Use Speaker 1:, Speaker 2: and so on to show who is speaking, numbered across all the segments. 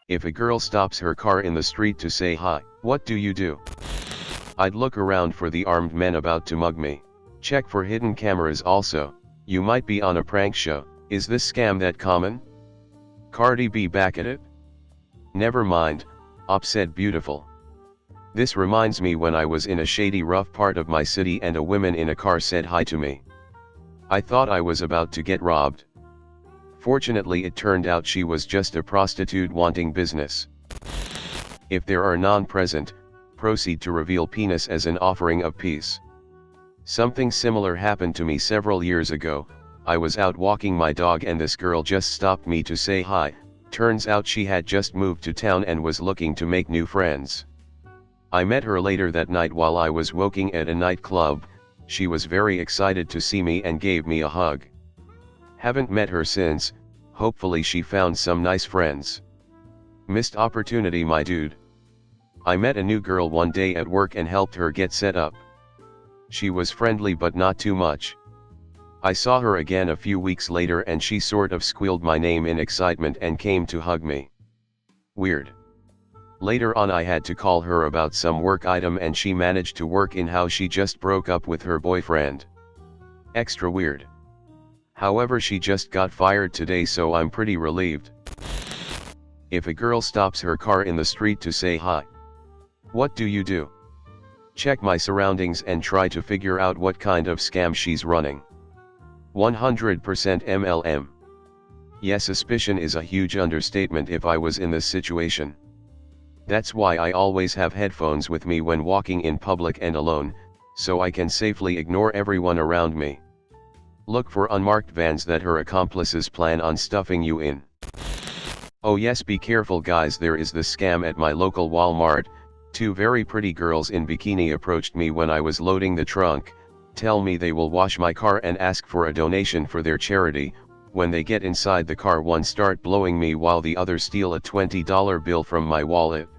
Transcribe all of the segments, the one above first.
Speaker 1: If a girl stops her car in the street to say hi, what do you do? I'd look around for the armed men about to mug me. Check for hidden cameras also. You might be on a prank show. Is this scam that common? Cardi B back at it? Never mind, Op said beautiful. This reminds me when I was in a shady rough part of my city and a woman in a car said hi to me. I thought I was about to get robbed. Fortunately it turned out she was just a prostitute wanting business. If there are none present, proceed to reveal penis as an offering of peace. Something similar happened to me several years ago. I was out walking my dog and this girl just stopped me to say hi. Turns out she had just moved to town and was looking to make new friends. I met her later that night while I was working at a nightclub. She was very excited to see me and gave me a hug. Haven't met her since, hopefully she found some nice friends. Missed opportunity my dude. I met a new girl one day at work and helped her get set up. She was friendly but not too much. I saw her again a few weeks later and she sort of squealed my name in excitement and came to hug me. Weird. Later on I had to call her about some work item and she managed to work in how she just broke up with her boyfriend. Extra weird. However, she just got fired today, so I'm pretty relieved. If a girl stops her car in the street to say hi, what do you do? Check my surroundings and try to figure out what kind of scam she's running. 100% MLM. Yeah, suspicion is a huge understatement if I was in this situation. That's why I always have headphones with me when walking in public and alone, so I can safely ignore everyone around me. Look for unmarked vans that her accomplices plan on stuffing you in. Oh yes, be careful guys, there is this scam at my local Walmart. Two very pretty girls in bikini approached me when I was loading the trunk, tell me they will wash my car and ask for a donation for their charity. When they get inside the car, one start blowing me while the other steal a $20 bill from my wallet.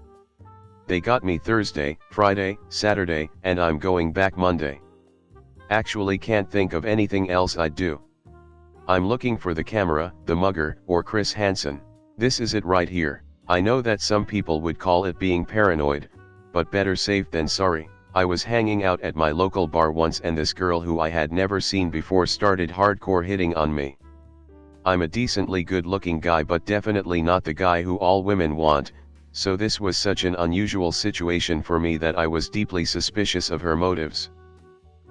Speaker 1: They got me Thursday, Friday, Saturday, and I'm going back Monday. Actually can't think of anything else I'd do. I'm looking for the camera, the mugger, or Chris Hansen. This is it right here. I know that some people would call it being paranoid, but better safe than sorry. I was hanging out at my local bar once and this girl who I had never seen before started hardcore hitting on me. I'm a decently good-looking guy but definitely not the guy who all women want, so this was such an unusual situation for me that I was deeply suspicious of her motives.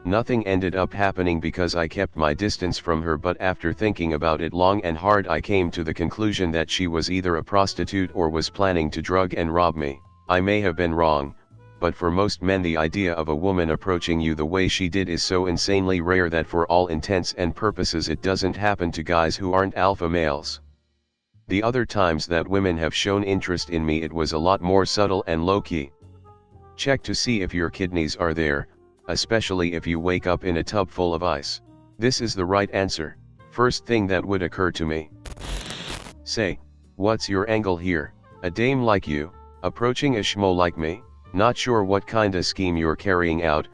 Speaker 1: Nothing ended up happening because I kept my distance from her, but after thinking about it long and hard I came to the conclusion that she was either a prostitute or was planning to drug and rob me. I may have been wrong, but for most men the idea of a woman approaching you the way she did is so insanely rare that for all intents and purposes it doesn't happen to guys who aren't alpha males. The other times that women have shown interest in me, it was a lot more subtle and low-key. Check to see if your kidneys are there, especially if you wake up in a tub full of ice. This is the right answer. First thing that would occur to me. Say, what's your angle here? A dame like you, approaching a schmo like me? Not sure what kinda scheme you're carrying out,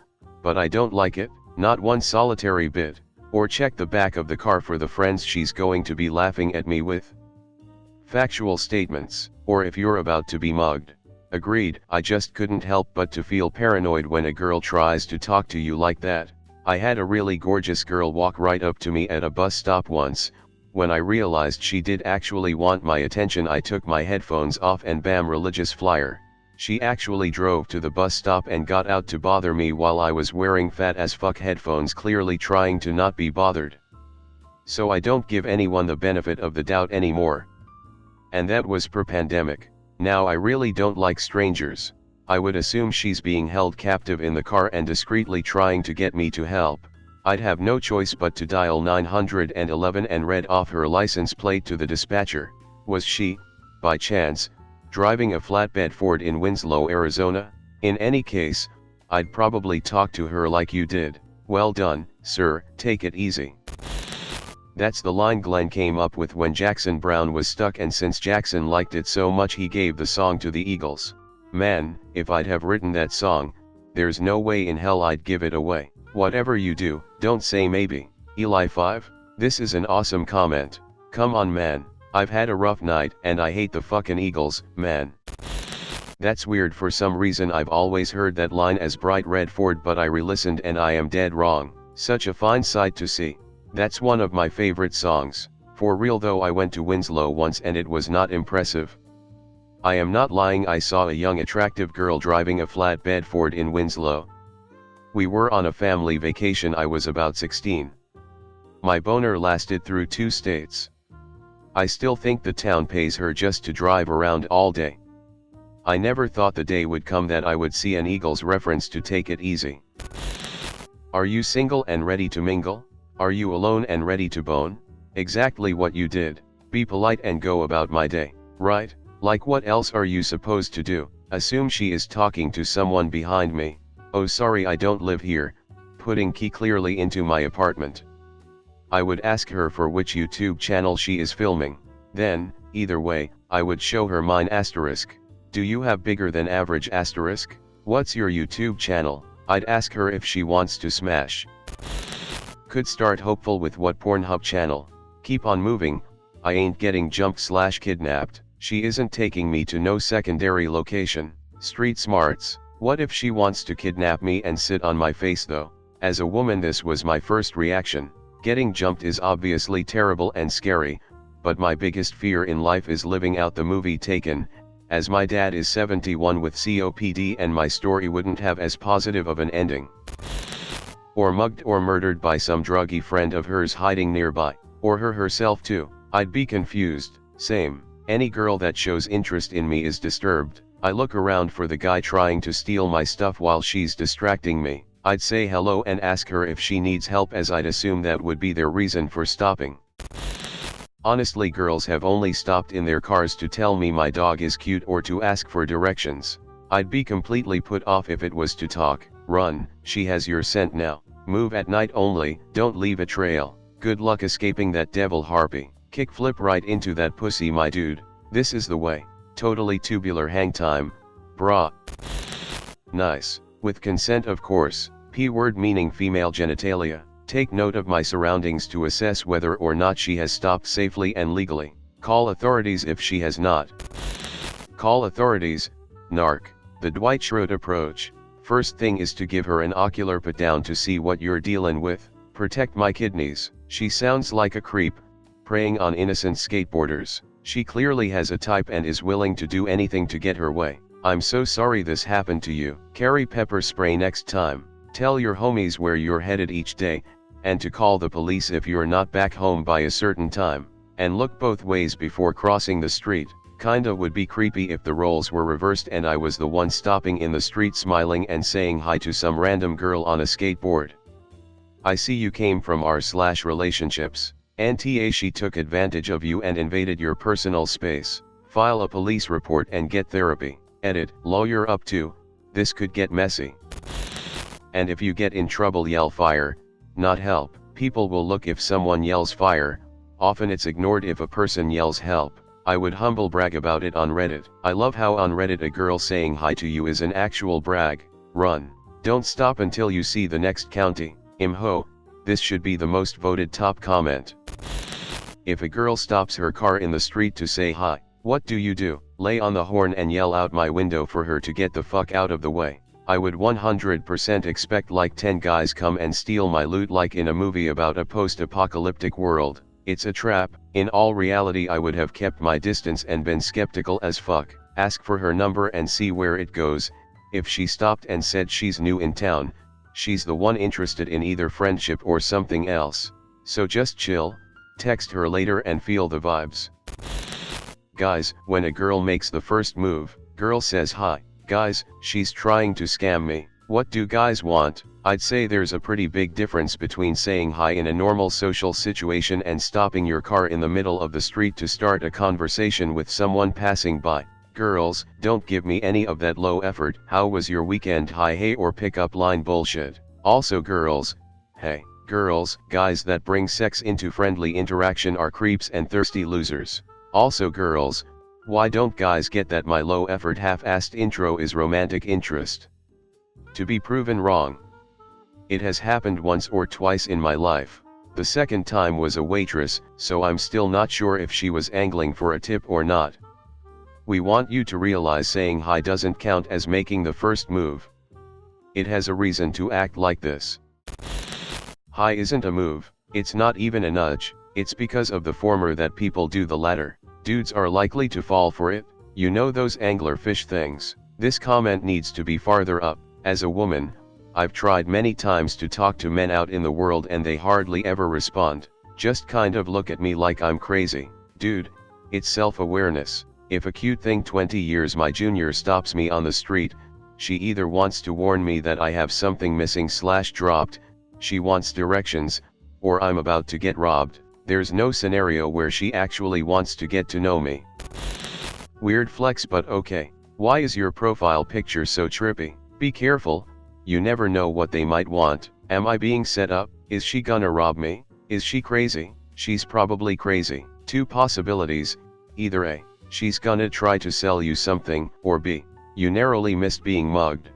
Speaker 1: but I don't like it, not one solitary bit. Or check the back of the car for the friends she's going to be laughing at me with. Factual statements, or if you're about to be mugged. Agreed, I just couldn't help but to feel paranoid when a girl tries to talk to you like that. I had a really gorgeous girl walk right up to me at a bus stop once. When I realized she did actually want my attention, I took my headphones off and bam, religious flyer. She actually drove to the bus stop and got out to bother me while I was wearing fat as fuck headphones, clearly trying to not be bothered. So I don't give anyone the benefit of the doubt anymore. And that was pre-pandemic. Now I really don't like strangers. I would assume she's being held captive in the car and discreetly trying to get me to help. I'd have no choice but to dial 911 and read off her license plate to the dispatcher. Was she, by chance, driving a flatbed Ford in Winslow, Arizona? In any case, I'd probably talk to her like you did. Well done, sir, take it easy. That's the line Glenn came up with when Jackson Browne was stuck, and since Jackson liked it so much he gave the song to the Eagles. Man, if I'd have written that song, there's no way in hell I'd give it away. Whatever you do, don't say maybe. Eli 5, this is an awesome comment. Come on man, I've had a rough night and I hate the fucking Eagles, man. That's weird, for some reason I've always heard that line as Bright Red Ford, but I re-listened and I am dead wrong. Such a fine sight to see. That's one of my favorite songs. For real though, I went to Winslow once and it was not impressive. I am not lying, I saw a young attractive girl driving a flatbed Ford in Winslow. We were on a family vacation, I was about 16. My boner lasted through 2 states. I still think the town pays her just to drive around all day. I never thought the day would come that I would see an Eagles reference to Take It Easy. Are you single and ready to mingle? Are you alone and ready to bone? Exactly what you did. Be polite and go about my day, right? Like what else are you supposed to do? Assume she is talking to someone behind me. Oh sorry, I don't live here. Putting key clearly into my apartment. I would ask her for which YouTube channel she is filming. Then, either way, I would show her mine asterisk. Do you have bigger than average asterisk? What's your YouTube channel? I'd ask her if she wants to smash. Could start hopeful with what Pornhub channel. Keep on moving, I ain't getting jumped/kidnapped. She isn't taking me to no secondary location. Street smarts. What if she wants to kidnap me and sit on my face though? As a woman, this was my first reaction. Getting jumped is obviously terrible and scary, but my biggest fear in life is living out the movie Taken, as my dad is 71 with COPD and my story wouldn't have as positive of an ending. Or mugged or murdered by some druggy friend of hers hiding nearby, or her herself too. I'd be confused. Same. Any girl that shows interest in me is disturbed. I look around for the guy trying to steal my stuff while she's distracting me. I'd say hello and ask her if she needs help, as I'd assume that would be their reason for stopping. Honestly, girls have only stopped in their cars to tell me my dog is cute or to ask for directions. I'd be completely put off if it was to talk. Run, she has your scent now. Move at night only, don't leave a trail. Good luck escaping that devil harpy. Kickflip right into that pussy, my dude. This is the way. Totally tubular hang time, brah. Nice. With consent of course. P-word meaning female genitalia. Take note of my surroundings to assess whether or not she has stopped safely and legally. Call authorities if she has not. Call authorities, narc. The Dwight Schrute approach. First thing is to give her an ocular put down to see what you're dealing with. Protect my kidneys. She sounds like a creep, preying on innocent skateboarders. She clearly has a type and is willing to do anything to get her way. I'm so sorry this happened to you. Carry pepper spray next time. Tell your homies where you're headed each day, and to call the police if you're not back home by a certain time. And look both ways before crossing the street. Kinda would be creepy if the roles were reversed and I was the one stopping in the street smiling and saying hi to some random girl on a skateboard. I see you came from r/relationships. Nta she took advantage of you and invaded your personal space. File a police report and get therapy. Edit, lawyer up to, this could get messy. And if you get in trouble, yell fire, not help. People will look if someone yells fire, often it's ignored if a person yells help. I would humble brag about it on Reddit. I love how on Reddit a girl saying hi to you is an actual brag. Run. Don't stop until you see the next county. Imho, this should be the most voted top comment. If a girl stops her car in the street to say hi, what do? Lay on the horn and yell out my window for her to get the fuck out of the way. I would 100% expect like 10 guys come and steal my loot like in a movie about a post-apocalyptic world. It's a trap. In all reality, I would have kept my distance and been skeptical as fuck. Ask for her number and see where it goes. If she stopped and said she's new in town, she's the one interested in either friendship or something else. So just chill, text her later and feel the vibes. Guys, when a girl makes the first move, girl says hi. Guys, she's trying to scam me. What do guys want? I'd say there's a pretty big difference between saying hi in a normal social situation and stopping your car in the middle of the street to start a conversation with someone passing by. Girls, don't give me any of that low effort, how was your weekend, hi hey or pickup line bullshit. Also girls, hey, girls, guys that bring sex into friendly interaction are creeps and thirsty losers. Also girls, why don't guys get that my low effort half-assed intro is romantic interest? To be proven wrong. It has happened once or twice in my life. The second time was a waitress, so I'm still not sure if she was angling for a tip or not. We want you to realize saying hi doesn't count as making the first move. It has a reason to act like this. Hi isn't a move, it's not even a nudge, it's because of the former that people do the latter. Dudes are likely to fall for it, you know those angler fish things. This comment needs to be farther up. As a woman, I've tried many times to talk to men out in the world and they hardly ever respond, just kind of look at me like I'm crazy. Dude, it's self-awareness. If a cute thing 20 years my junior stops me on the street, she either wants to warn me that I have something missing/dropped, she wants directions, or I'm about to get robbed. There's no scenario where she actually wants to get to know me. Weird flex, but okay. Why is your profile picture so trippy? Be careful, you never know what they might want. Am I being set up? Is she gonna rob me? Is she crazy? She's probably crazy. Two possibilities, either A, she's gonna try to sell you something, or B, you narrowly missed being mugged.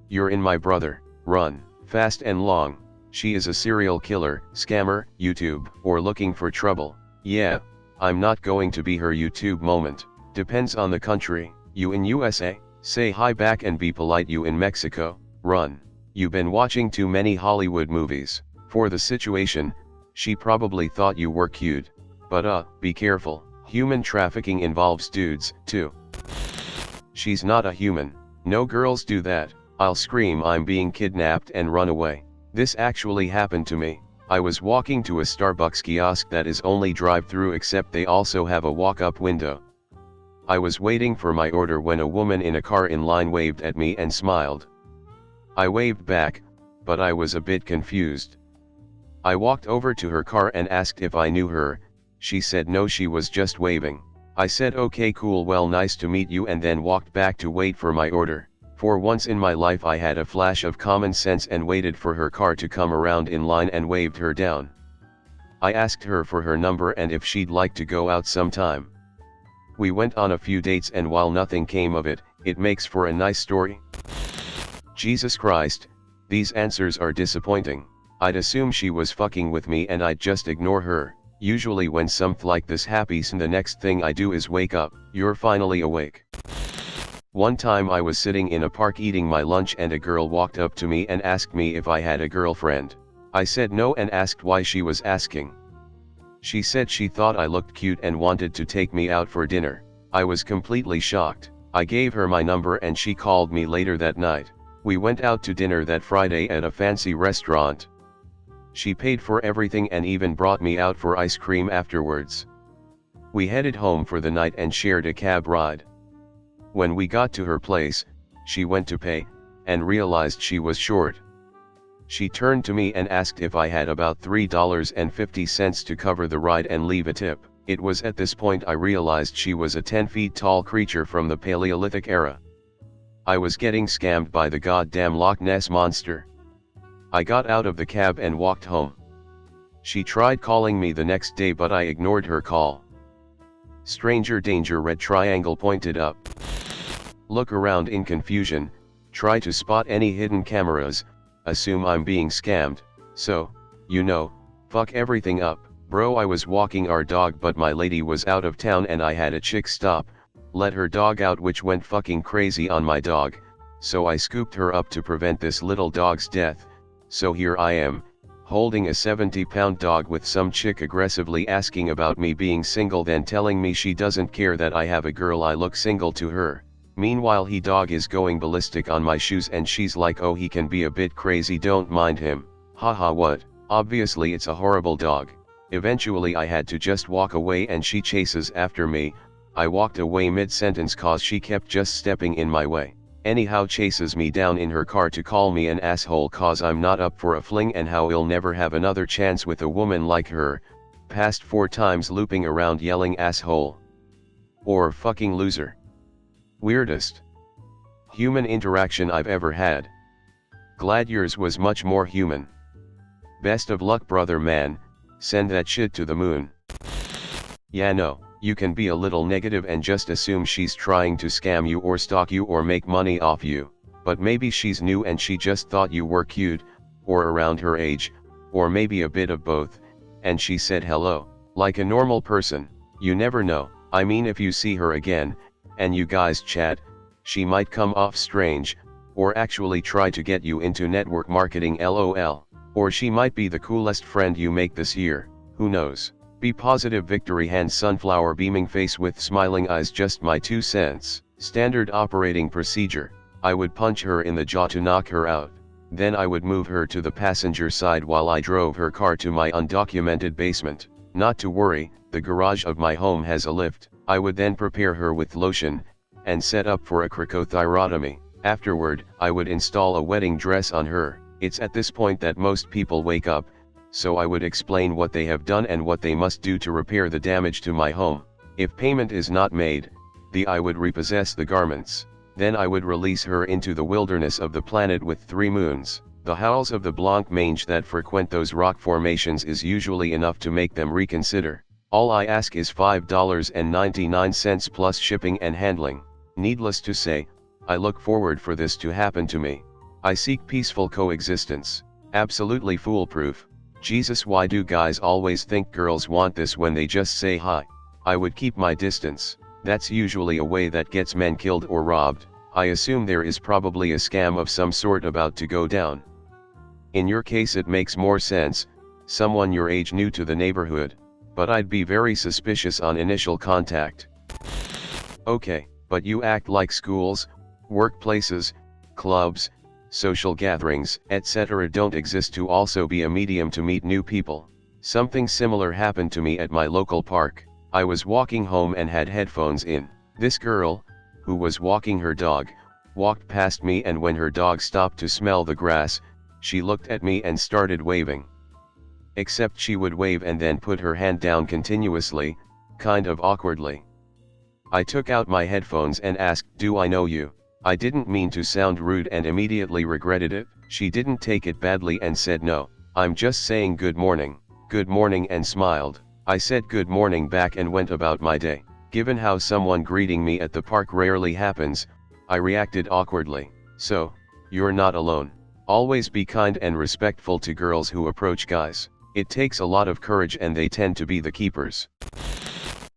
Speaker 1: You're in, my brother. Run, fast and long. She is a serial killer, scammer, YouTube, or looking for trouble. Yeah, I'm not going to be her YouTube moment. Depends on the country. You in USA? Say hi back and be polite. You in Mexico? Run. You been watching too many Hollywood movies. For the situation, she probably thought you were cute. But be careful, human trafficking involves dudes, too. She's not a human. No girls do that. I'll scream I'm being kidnapped and run away. This actually happened to me. I was walking to a Starbucks kiosk that is only drive-through, except they also have a walk-up window. I was waiting for my order when a woman in a car in line waved at me and smiled. I waved back, but I was a bit confused. I walked over to her car and asked if I knew her. She said no, she was just waving. I said okay, cool, well, nice to meet you, and then walked back to wait for my order. For once in my life I had a flash of common sense and waited for her car to come around in line and waved her down. I asked her for her number and if she'd like to go out sometime. We went on a few dates, and while nothing came of it, it makes for a nice story. Jesus Christ, these answers are disappointing. I'd assume she was fucking with me and I'd just ignore her. Usually when something like this happens, the next thing I do is wake up. You're finally awake. One time I was sitting in a park eating my lunch and a girl walked up to me and asked me if I had a girlfriend. I said no and asked why she was asking. She said she thought I looked cute and wanted to take me out for dinner. I was completely shocked. I gave her my number and she called me later that night. We went out to dinner that Friday at a fancy restaurant. She paid for everything and even brought me out for ice cream afterwards. We headed home for the night and shared a cab ride. When we got to her place, she went to pay, and realized she was short. She turned to me and asked if I had about $3.50 to cover the ride and leave a tip. It was at this point I realized she was a 10 feet tall creature from the Paleolithic era. I was getting scammed by the goddamn Loch Ness monster. I got out of the cab and walked home. She tried calling me the next day, but I ignored her call. Stranger danger, red triangle pointed up. Look around in confusion, try to spot any hidden cameras, assume I'm being scammed, so, you know, fuck everything up. Bro, I was walking our dog but my lady was out of town and I had a chick stop, let her dog out, which went fucking crazy on my dog, so I scooped her up to prevent this little dog's death. So here I am, holding a 70-pound dog with some chick aggressively asking about me being single, then telling me she doesn't care that I have a girl, I look single to her. Meanwhile he dog is going ballistic on my shoes and she's like, oh, he can be a bit crazy, don't mind him. Haha, what? Obviously it's a horrible dog. Eventually I had to just walk away and she chases after me. I walked away mid-sentence cause she kept just stepping in my way. Anyhow chases me down in her car to call me an asshole cause I'm not up for a fling and how he'll never have another chance with a woman like her. Passed 4 times looping around yelling asshole. Or fucking loser. Weirdest human interaction I've ever had. Glad yours was much more human. Best of luck, brother man, send that shit to the moon. Yeah, no, you can be a little negative and just assume she's trying to scam you or stalk you or make money off you, but maybe she's new and she just thought you were cute, or around her age, or maybe a bit of both, and she said hello, like a normal person. You never know. I mean, if you see her again, and you guys chat, she might come off strange, or actually try to get you into network marketing, lol. Or she might be the coolest friend you make this year, who knows. Be positive, victory hand, sunflower beaming face with smiling eyes. Just my 2 cents. Standard operating procedure. I would punch her in the jaw to knock her out. Then I would move her to the passenger side while I drove her car to my undocumented basement. Not to worry, the garage of my home has a lift. I would then prepare her with lotion, and set up for a cricothyrotomy. Afterward, I would install a wedding dress on her. It's at this point that most people wake up, so I would explain what they have done and what they must do to repair the damage to my home. If payment is not made, I would repossess the garments. Then I would release her into the wilderness of the planet with 3 moons. The howls of the blanc mange that frequent those rock formations is usually enough to make them reconsider. All I ask is $5.99 plus shipping and handling. Needless to say, I look forward for this to happen to me. I seek peaceful coexistence. Absolutely foolproof. Jesus, why do guys always think girls want this when they just say hi? I would keep my distance. That's usually a way that gets men killed or robbed. I assume there is probably a scam of some sort about to go down. In your case it makes more sense, someone your age new to the neighborhood, but I'd be very suspicious on initial contact. Okay, but you act like schools, workplaces, clubs, social gatherings, etc. don't exist to also be a medium to meet new people. Something similar happened to me at my local park. I was walking home and had headphones in. This girl, who was walking her dog, walked past me, and when her dog stopped to smell the grass, she looked at me and started waving. Except she would wave and then put her hand down continuously, kind of awkwardly. I took out my headphones and asked, "Do I know you?" I didn't mean to sound rude and immediately regretted it. She didn't take it badly and said, "No, I'm just saying good morning," and smiled. I said good morning back and went about my day. Given how someone greeting me at the park rarely happens, I reacted awkwardly. So, you're not alone. Always be kind and respectful to girls who approach guys. It takes a lot of courage and they tend to be the keepers.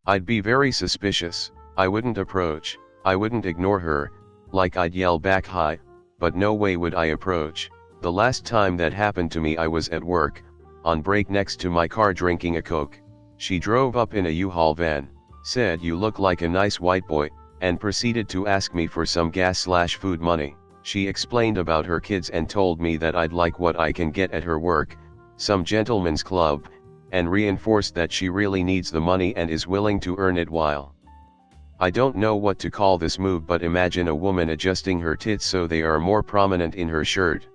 Speaker 1: I'd be very suspicious. I wouldn't approach. I wouldn't ignore her, like I'd yell back hi, but no way would I approach. The last time that happened to me, I was at work, on break next to my car drinking a Coke. She drove up in a U-Haul van, said, "You look like a nice white boy," and proceeded to ask me for some gas/food money. She explained about her kids and told me that I'd like what I can get at her work, some gentleman's club, and reinforced that she really needs the money and is willing to earn it while. I don't know what to call this move, but imagine a woman adjusting her tits so they are more prominent in her shirt.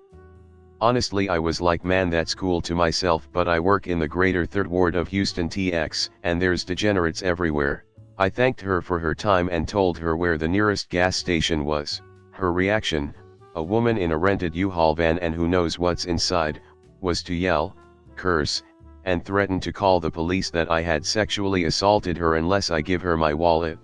Speaker 1: Honestly, I was like, man, that's cool to myself, but I work in the greater 3rd Ward of Houston TX, and there's degenerates everywhere. I thanked her for her time and told her where the nearest gas station was. Her reaction, a woman in a rented U-Haul van and who knows what's inside, was to yell, curse, and threaten to call the police that I had sexually assaulted her unless I give her my wallet.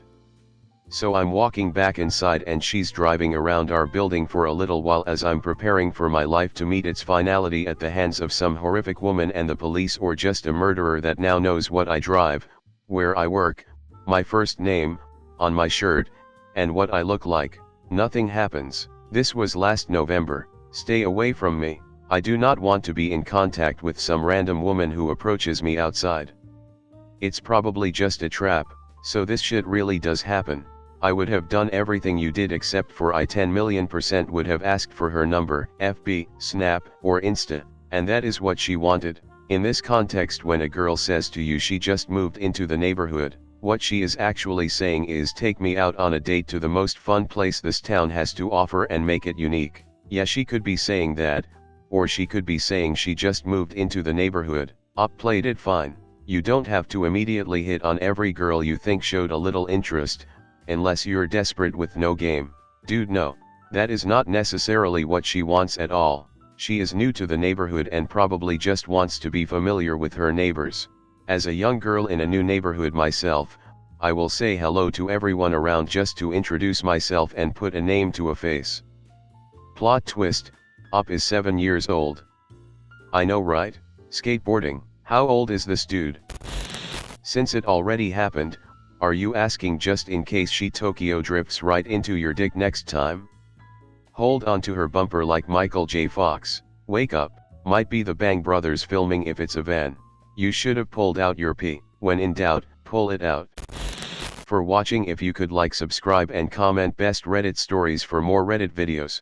Speaker 1: So I'm walking back inside and she's driving around our building for a little while as I'm preparing for my life to meet its finality at the hands of some horrific woman and the police, or just a murderer that now knows what I drive, where I work, my first name, on my shirt, and what I look like. Nothing happens. This was last November. Stay away from me. I do not want to be in contact with some random woman who approaches me outside. It's probably just a trap, so this shit really does happen. I would have done everything you did except for I 10,000,000% would have asked for her number, FB, Snap, or Insta, and that is what she wanted. In this context, when a girl says to you she just moved into the neighborhood, what she is actually saying is, take me out on a date to the most fun place this town has to offer and make it unique. Yeah, she could be saying that, or she could be saying she just moved into the neighborhood. Played it fine. You don't have to immediately hit on every girl you think showed a little interest, unless you're desperate with no game. Dude, no, that is not necessarily what she wants at all. She is new to the neighborhood and probably just wants to be familiar with her neighbors. As a young girl in a new neighborhood myself, I will say hello to everyone around just to introduce myself and put a name to a face. Plot twist, Op is 7 years old. I know, right? Skateboarding, how old is this dude? Since it already happened, are you asking just in case she Tokyo drifts right into your dick next time? Hold on to her bumper like Michael J. Fox, wake up, might be the Bang Brothers filming if it's a van. You should have pulled out your pee, when in doubt, pull it out. For watching. If you could like, subscribe and comment best Reddit stories for more Reddit videos.